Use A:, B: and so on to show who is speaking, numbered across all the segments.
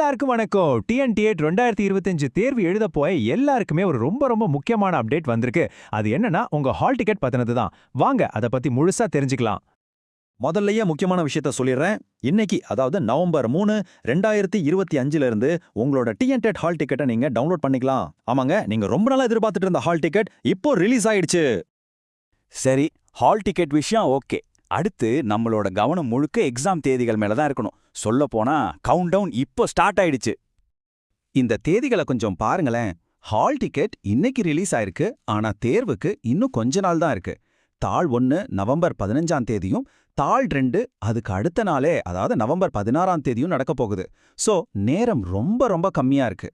A: எல்லாருக்கும் வணக்கம். டிஎன்டிஏட் 2025 தேர்வு எழுத போய் எல்லாருக்குமே ஒரு ரொம்ப முக்கியமான அப்டேட் வந்திருக்கு. அது என்னன்னா உங்க ஹால் டிக்கெட் பத்தினது தான். வாங்க அத பத்தி முழுசா தெரிஞ்சுக்கலாம்.
B: முதல்லயே முக்கியமான விஷயத்த சொல்லிடுறேன். இன்னைக்கு அதாவது நவம்பர் 3, 2025 இருந்து உங்களோட டிஎன்டெட் ஹால் டிக்கெட்டை நீங்க டவுன்லோட் பண்ணிக்கலாம். ஆமாங்க, நீங்க ரொம்ப நாளா எதிர்பார்த்துட்டு இருந்த ஹால் டிக்கெட் இப்போ ரிலீஸ் ஆயிடுச்சு.
C: சரி, ஹால் டிக்கெட் விஷயம் ஓகே. அடுத்து நம்மளோட கவனம் முழுக்க எக்ஸாம் தேதிகள் மேல தான் இருக்கணும். சொல்லப்போனா கவுண்ட் டவுன் இப்போ ஸ்டார்ட் ஆயிடுச்சு.
D: இந்த தேதிகளை கொஞ்சம் பாருங்களேன். ஹால் டிக்கெட் இன்னைக்கு ரிலீஸ் ஆயிருக்கு, ஆனா தேர்வுக்கு இன்னும் கொஞ்ச நாள் தான் இருக்கு. தாள் 1 நவம்பர் 15ஆம் தேதியும், தாள் 2 அதுக்கு அடுத்த நாளே அதாவது நவம்பர் 16ஆம் தேதியும் நடக்க போகுது. சோ நேரம் ரொம்ப கம்மியா இருக்கு.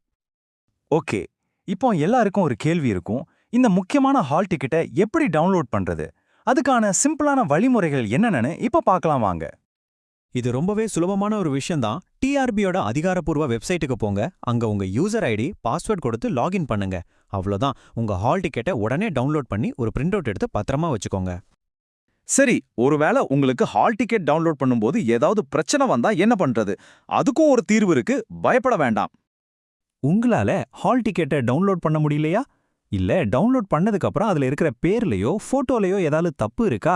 E: ஓகே, இப்போ எல்லாருக்கும் ஒரு கேள்வி இருக்கும். இந்த முக்கியமான ஹால் டிக்கெட்டை எப்படி டவுன்லோட் பண்றது? அதுக்கான சிம்பிளான வழிமுறைகள் என்னன்னு இப்ப பார்க்கலாம் வாங்க.
F: இது ரொம்பவே சுலபமான ஒரு விஷயம்தான். டிஆர்பியோட அதிகாரப்பூர்வ வெப்சைட்டுக்கு போங்க. அங்க உங்க யூசர் ஐடி பாஸ்வேர்ட் கொடுத்து லாகின் பண்ணுங்க. அவ்வளோதான், உங்க ஹால் டிக்கெட்டை உடனே டவுன்லோட் பண்ணி ஒரு பிரிண்ட் அவுட் எடுத்து பத்திரமா வச்சுக்கோங்க.
B: சரி, ஒருவேளை உங்களுக்கு ஹால் டிக்கெட் டவுன்லோட் பண்ணும்போது ஏதாவது பிரச்சனை வந்தா என்ன பண்றது? அதுக்கும் ஒரு தீர்வு இருக்கு, பயப்பட வேண்டாம்.
E: உங்களால ஹால் டிக்கெட்டை டவுன்லோட் பண்ண முடியலையா? இல்ல டவுன்லோட் பண்ணதுக்கு அப்புறம் அதுல இருக்கிற பேர்லயோ போட்டோலயோ ஏதாவது தப்பு இருக்கா?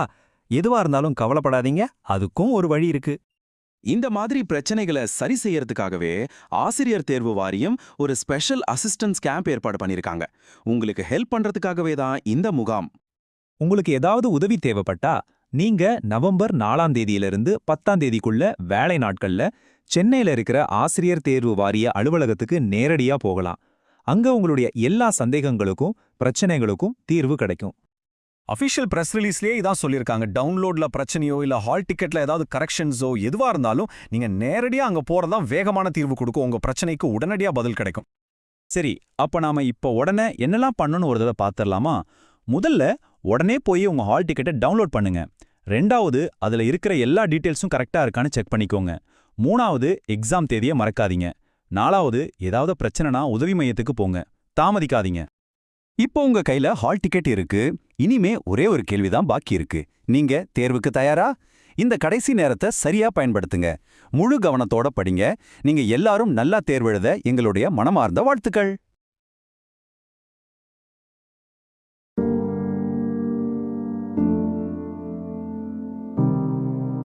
E: எதுவா இருந்தாலும் கவலைப்படாதீங்க, அதுக்கும் ஒரு வழி இருக்கு.
D: இந்த மாதிரி பிரச்சனைகளை சரி செய்யறதுக்காகவே ஆசிரியர் தேர்வு வாரியம் ஒரு ஸ்பெஷல் அசிஸ்டன்ஸ் கேம்ப் ஏற்பாடு பண்ணிருக்காங்க. உங்களுக்கு ஹெல்ப் பண்றதுக்காகவே தான் இந்த முகாம்.
E: உங்களுக்கு ஏதாவது உதவி தேவைப்பட்டா நீங்க நவம்பர் 4ஆம் தேதியிலிருந்து 10ஆம் தேதிக்குள்ள வேலை நாட்கள்ல சென்னையில இருக்கிற ஆசிரியர் தேர்வு வாரிய அலுவலகத்துக்கு நேரடியா போகலாம். அங்க உங்களுடைய எல்லா சந்தேகங்களுக்கும் பிரச்சனைகளுக்கும் தீர்வு கிடைக்கும்.
G: அஃபிஷியல் பிரஸ் ரிலீஸ்லயே இதான் சொல்லியிருக்காங்க. டவுன்லோட்ல பிரச்சனையோ இல்ல ஹால் டிக்கெட்ல ஏதாவது கரெக்ஷன்ஸோ எதுவா இருந்தாலும் நீங்க நேரடியா அங்க போறதான் வேகமான தீர்வு கொடுக்கும். உங்க பிரச்சனைக்கு உடனடியா பதில் கிடைக்கும்.
E: சரி, அப்ப நாம இப்ப உடனே என்னெல்லாம் பண்ணணும் ஒரு தடவை பார்த்துடலாமா? முதல்ல உடனே போய் உங்க ஹால் டிக்கெட்டை டவுன்லோட் பண்ணுங்க. 2வது அதுல இருக்கிற எல்லா டீட்டெயில்ஸும் கரெக்டா இருக்கான்னு செக் பண்ணிக்கோங்க. 3வது எக்ஸாம் தேதியை மறக்காதீங்க. 4வது ஏதாவது பிரச்சனைனா உதவி மையத்துக்கு போங்க, தாமதிக்காதீங்க.
D: இப்போ உங்க கையில ஹால் டிக்கெட் இருக்கு. இனிமே ஒரே ஒரு கேள்விதான் பாக்கி இருக்கு. நீங்க தேர்வுக்கு தயாரா? இந்த கடைசி நேரத்தை சரியா பயன்படுத்துங்க. முழு கவனத்தோட படிங்க. நீங்க எல்லாரும் நல்லா தேர்வெழுத எங்களுடைய மனமார்ந்த வாழ்த்துக்கள்.